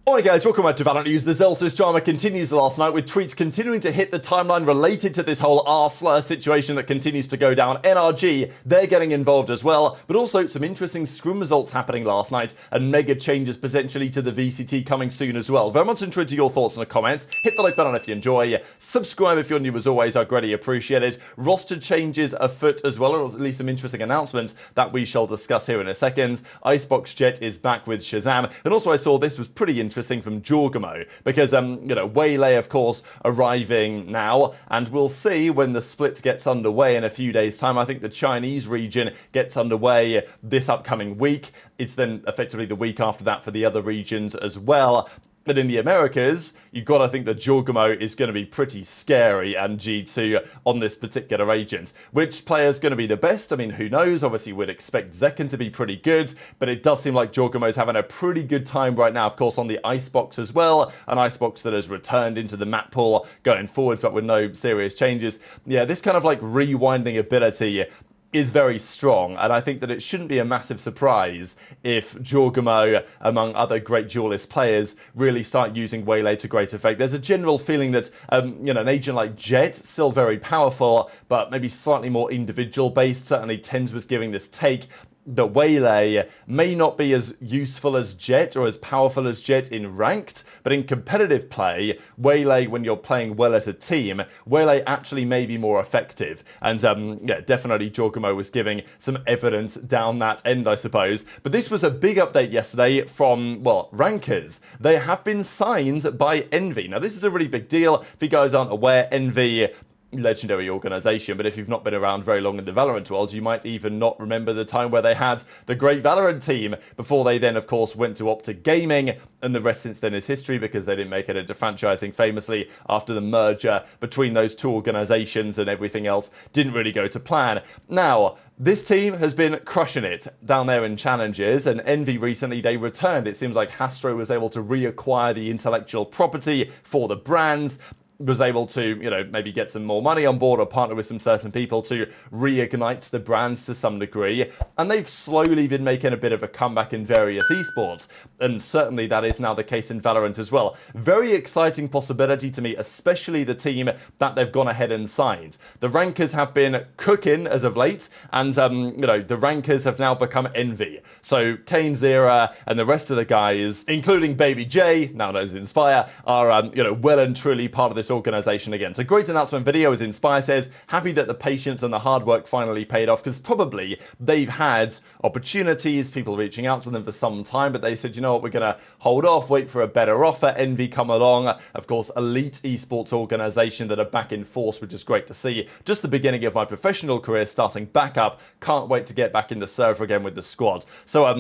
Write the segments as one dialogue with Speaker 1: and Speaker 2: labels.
Speaker 1: Alright guys, welcome back to VALORANT News. The Zellsis drama continues last night with tweets continuing to hit the timeline related to this whole r/slur situation that continues to go down. NRG, they're getting involved as well, but also some interesting scrim results happening last night and mega changes potentially to the VCT coming soon as well. Very much interested to your thoughts in the comments. Hit the like button if you enjoy. Subscribe if you're new as always, I greatly appreciate it. Roster changes afoot as well, or at least some interesting announcements that we shall discuss here in a second. Icebox Jet is back with Shazam, and also I saw this was pretty interesting from Jorgamo, because Waylay of course arriving now, and we'll see when the split gets underway in a few days time. I think the Chinese region gets underway this upcoming week. It's then effectively the week after that for the other regions as well. But in the Americas, you've got to think that Jorgamo is going to be pretty scary, and G2 on this particular agent. Which player is going to be the best? I mean, who knows? Obviously, we'd expect Zekken to be pretty good, but it does seem like Jorgamo's having a pretty good time right now, of course, on the Icebox as well. An Icebox that has returned into the map pool going forward, but with no serious changes. Yeah, this kind of like rewinding ability is very strong, and I think that it shouldn't be a massive surprise if Jorgamo, among other great duelist players, really start using Waylay to great effect. There's a general feeling that an agent like Jet, still very powerful, but maybe slightly more individual based. Certainly TenZ was giving this take that Waylay may not be as useful as Jet or as powerful as Jet in ranked, but in competitive play, Waylay, when you're playing well as a team, Waylay actually may be more effective. And yeah, definitely Jorgamo was giving some evidence down that end, I suppose. But this was a big update yesterday from, well, rankers. They have been signed by Envy. Now, this is a really big deal. If you guys aren't aware, Envy, legendary organization, but if you've not been around very long in the Valorant world, you might even not remember the time where they had the great Valorant team before they then, of course, went to Optic Gaming, and the rest since then is history because they didn't make it into franchising famously after the merger between those two organizations, and everything else didn't really go to plan. Now, this team has been crushing it down there in challenges, and Envy recently, they returned. It seems like Hastro was able to reacquire the intellectual property for the brands, was able to, maybe get some more money on board or partner with some certain people to reignite the brands to some degree. And they've slowly been making a bit of a comeback in various esports. And certainly that is now the case in Valorant as well. Very exciting possibility to me, especially the team that they've gone ahead and signed. The rankers have been cooking as of late, and, the rankers have now become Envy. So Kane Zera and the rest of the guys, including BabyJ, now known as Inspire, are, well and truly part of this organization again. So great announcement video, as Inspire says. Happy that the patience and the hard work finally paid off, because probably they've had opportunities, people reaching out to them for some time, but they said, you know what, we're going to hold off, wait for a better offer. Envy come along, of course, elite esports organization that are back in force, which is great to see. Just the beginning of my professional career starting back up. Can't wait to get back in the server again with the squad. So,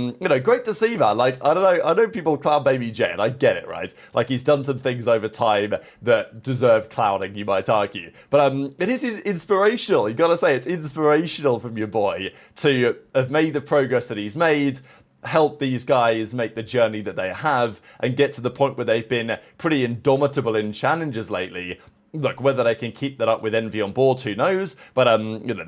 Speaker 1: great to see, man. Like, I don't know, I know people clown BabyJ, and I get it, right? Like, he's done some things over time that deserve clowning, you might argue. But it is inspirational. You gotta say, it's inspirational from your boy to have made the progress that he's made, help these guys make the journey that they have, and get to the point where they've been pretty indomitable in challenges lately. Look, whether they can keep that up with Envy on board, who knows? But,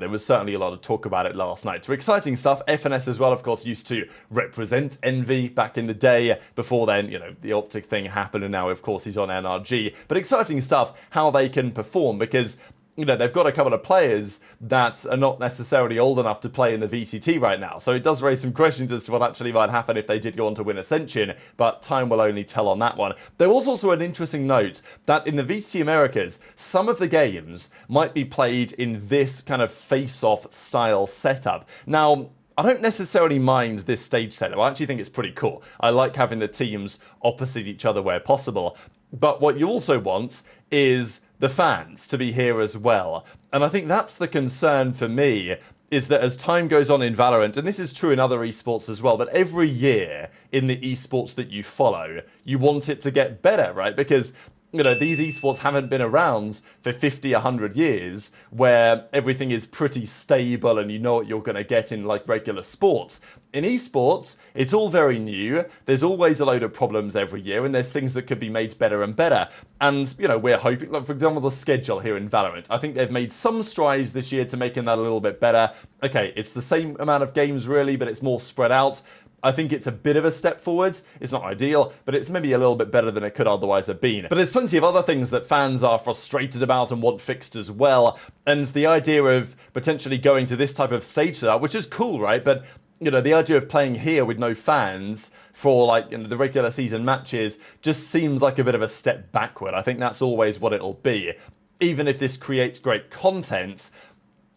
Speaker 1: there was certainly a lot of talk about it last night. So exciting stuff. FNS as well, of course, used to represent Envy back in the day. Before then, the Optic thing happened, and now, of course, he's on NRG. But exciting stuff, how they can perform, because they've got a couple of players that are not necessarily old enough to play in the VCT right now. So it does raise some questions as to what actually might happen if they did go on to win Ascension, but time will only tell on that one. There was also an interesting note that in the VCT Americas, some of the games might be played in this kind of face-off style setup. Now, I don't necessarily mind this stage setup. I actually think it's pretty cool. I like having the teams opposite each other where possible. But what you also want is the fans to be here as well. And I think that's the concern for me, is that as time goes on in Valorant, and this is true in other esports as well, but every year in the esports that you follow, you want it to get better, right? Because these esports haven't been around for 50, 100 years, where everything is pretty stable and you know what you're going to get in like regular sports. In esports, it's all very new. There's always a load of problems every year, and there's things that could be made better and better. And, we're hoping, like, for example, the schedule here in Valorant. I think they've made some strides this year to making that a little bit better. Okay, it's the same amount of games, really, but it's more spread out. I think it's a bit of a step forward. It's not ideal, but it's maybe a little bit better than it could otherwise have been. But there's plenty of other things that fans are frustrated about and want fixed as well. And the idea of potentially going to this type of stage setup, which is cool, right? But the idea of playing here with no fans for the regular season matches just seems like a bit of a step backward. I think that's always what it'll be. Even if this creates great content,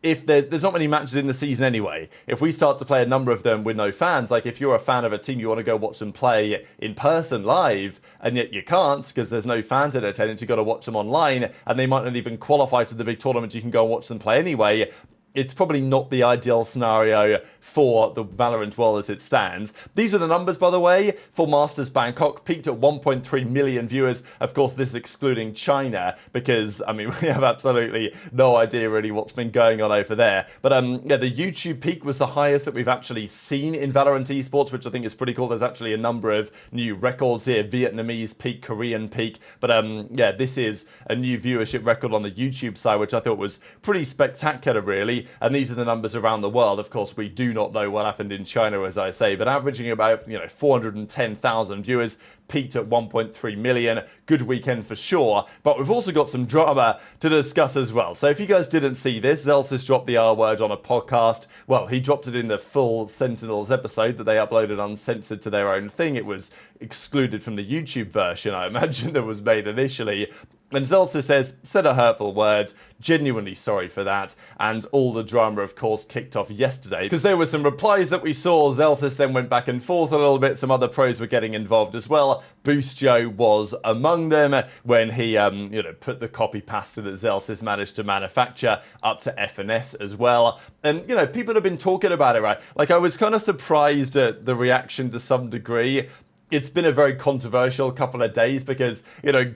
Speaker 1: if there's not many matches in the season anyway, if we start to play a number of them with no fans, like if you're a fan of a team, you want to go watch them play in person live, and yet you can't because there's no fans in attendance, you've got to watch them online, and they might not even qualify to the big tournament, you can go and watch them play anyway. It's probably not the ideal scenario for the Valorant world as it stands. These are the numbers, by the way, for Masters Bangkok. Peaked at 1.3 million viewers. Of course, this is excluding China because, I mean, we have absolutely no idea really what's been going on over there. But yeah, the YouTube peak was the highest that we've actually seen in Valorant esports, which I think is pretty cool. There's actually a number of new records here. Vietnamese peak, Korean peak. But yeah, this is a new viewership record on the YouTube side, which I thought was pretty spectacular, really. And these are the numbers around the world. Of course, we do not know what happened in China, as I say, but averaging about 410,000 viewers, peaked at 1.3 million. Good weekend for sure. But we've also got some drama to discuss as well. So if you guys didn't see this, Zellsis dropped the R word on a podcast. Well, he dropped it in the full Sentinels episode that they uploaded uncensored to their own thing. It was excluded from the YouTube version, I imagine, that was made initially. And Zellsis said a hurtful word, genuinely sorry for that, and all the drama, of course, kicked off yesterday. Because there were some replies that we saw, Zellsis then went back and forth a little bit, some other pros were getting involved as well. BabyJ was among them when he, put the copy pasta that Zellsis managed to manufacture up to FNS as well. And, people have been talking about it, right? Like, I was kind of surprised at the reaction to some degree. It's been a very controversial couple of days because,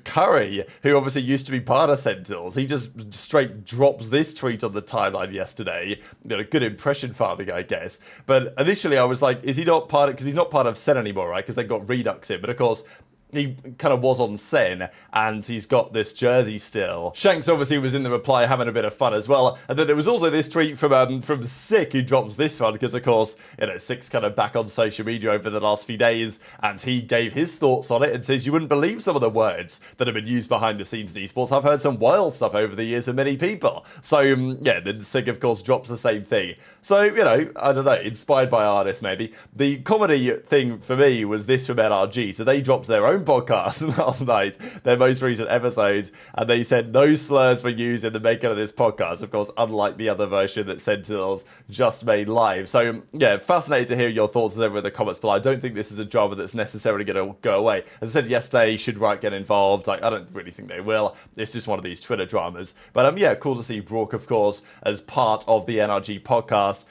Speaker 1: Curry, who obviously used to be part of Sentinels, he just straight drops this tweet on the timeline yesterday. Good impression farming, I guess. But initially I was like, is he not part of, because he's not part of SEN anymore, right? Because they got Redux in. But of course, he kind of was on SEN, and he's got this jersey still. Shanks obviously was in the reply having a bit of fun as well. And then there was also this tweet from Sick, who drops this one, because of course, Sick's kind of back on social media over the last few days, and he gave his thoughts on it and says, you wouldn't believe some of the words that have been used behind the scenes in esports. I've heard some wild stuff over the years from many people. So, yeah, then Sick, of course, drops the same thing. So, I don't know, inspired by artists maybe. The comedy thing for me was this from NRG. So they dropped their own podcast last night, their most recent episode, and they said no slurs were used in the making of this podcast, of course, unlike the other version that Sentinels just made live. So, yeah, fascinated to hear your thoughts over in the comments below. I don't think this is a drama that's necessarily going to go away. As I said yesterday, should Riot get involved? I don't really think they will. It's just one of these Twitter dramas. But, yeah, cool to see Brook, of course, as part of the NRG podcast.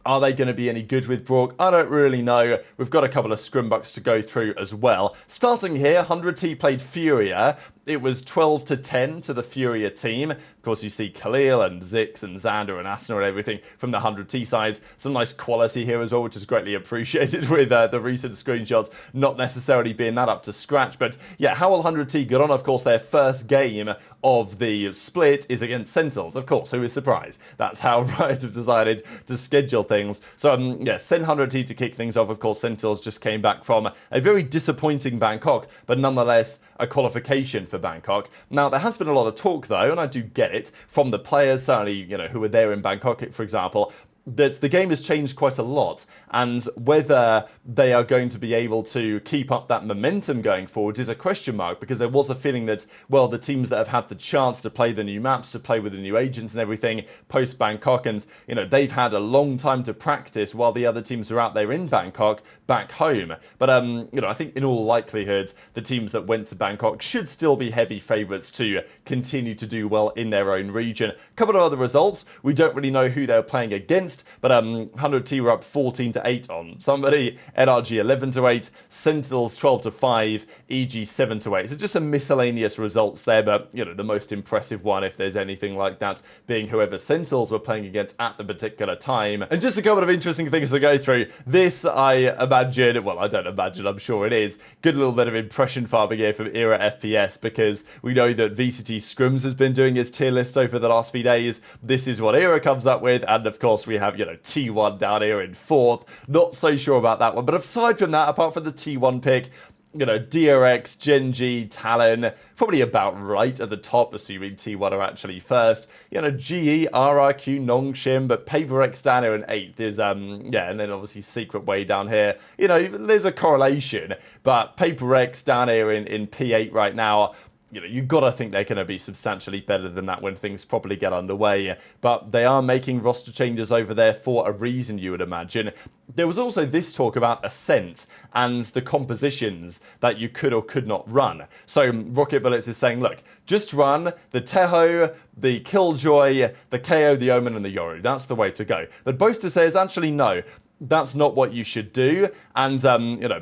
Speaker 1: Are they going to be any good with Brook? I don't really know. We've got a couple of scrimbucks to go through as well. Starting here, 100T played Furia. It was 12-10 to the Furia team. Of course, you see Khalil and Zix and Xander and Asna and everything from the 100T side. Some nice quality here as well, which is greatly appreciated with the recent screenshots not necessarily being that up to scratch. But yeah, how will 100T get on? Of course, their first game of the split is against Sentinels. Of course, who is surprised? That's how Riot have decided to schedule things. So yeah, send 100T to kick things off. Of course, Sentinels just came back from a very disappointing Bangkok, but nonetheless a qualification for Bangkok. Now, there has been a lot of talk, though, and I do get it, from the players, certainly, who were there in Bangkok, for example, that the game has changed quite a lot, and whether they are going to be able to keep up that momentum going forward is a question mark, because there was a feeling that, well, the teams that have had the chance to play the new maps, to play with the new agents and everything post-Bangkok, and, they've had a long time to practice while the other teams are out there in Bangkok, back home. But, I think in all likelihood, the teams that went to Bangkok should still be heavy favourites to continue to do well in their own region. A couple of other results. We don't really know who they're playing against, but 100T were up 14-8 on somebody, NRG 11-8, Sentinels 12-5, EG 7-8. So just some miscellaneous results there, but the most impressive one, if there's anything like that, being whoever Sentinels were playing against at the particular time. And just a couple of interesting things to go through. This, I imagine, well, I don't imagine, I'm sure it is, good little bit of impression farming here from Era FPS, because we know that VCT Scrims has been doing his tier list over the last few days. This is what Era comes up with, and of course we have have, T1 down here in 4th. Not so sure about that one. But aside from that, apart from the T1 pick, DRX, Gen.G, Talon, probably about right at the top, assuming T1 are actually first. GE, RRQ, Nongshim, but PaperX down here in 8th is, and then obviously Secret Way down here. There's a correlation, but PaperX down here in P8 right now, you've got to think they're going to be substantially better than that when things properly get underway. But they are making roster changes over there for a reason, you would imagine. There was also this talk about Ascent and the compositions that you could or could not run. So Rocket Bullets is saying, look, just run the Teho, the Killjoy, the KO, the Omen, and the Yoru. That's the way to go. But Boaster says, actually, no. That's not what you should do. And,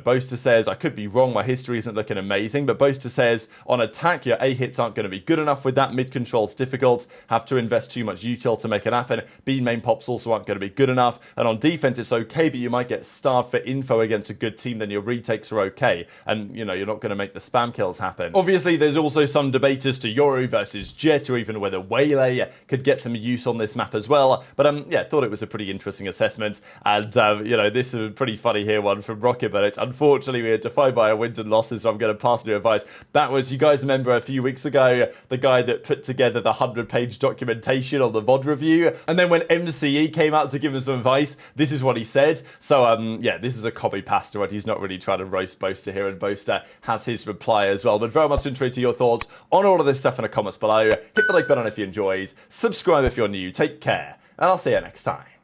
Speaker 1: Boaster says, I could be wrong, my history isn't looking amazing, but Boaster says, on attack, your A hits aren't going to be good enough with that. Mid control's difficult, have to invest too much util to make it happen. B main pops also aren't going to be good enough. And on defense, it's okay, but you might get starved for info against a good team, then your retakes are okay. And, you're not going to make the spam kills happen. Obviously, there's also some debate as to Yoru versus Jet, or even whether Waylay could get some use on this map as well. But, thought it was a pretty interesting assessment. And, this is a pretty funny here one from Rocket Bullets. Unfortunately, we are defined by our wins and losses, so I'm going to pass new advice. That was, you guys remember a few weeks ago, the guy that put together the 100-page documentation on the VOD review. And then when MCE came out to give him some advice, this is what he said. So, this is a copy-paste, right? He's not really trying to roast Boaster here, and Boaster has his reply as well. But very much interested to your thoughts on all of this stuff in the comments below. Hit the like button if you enjoyed. Subscribe if you're new. Take care, and I'll see you next time.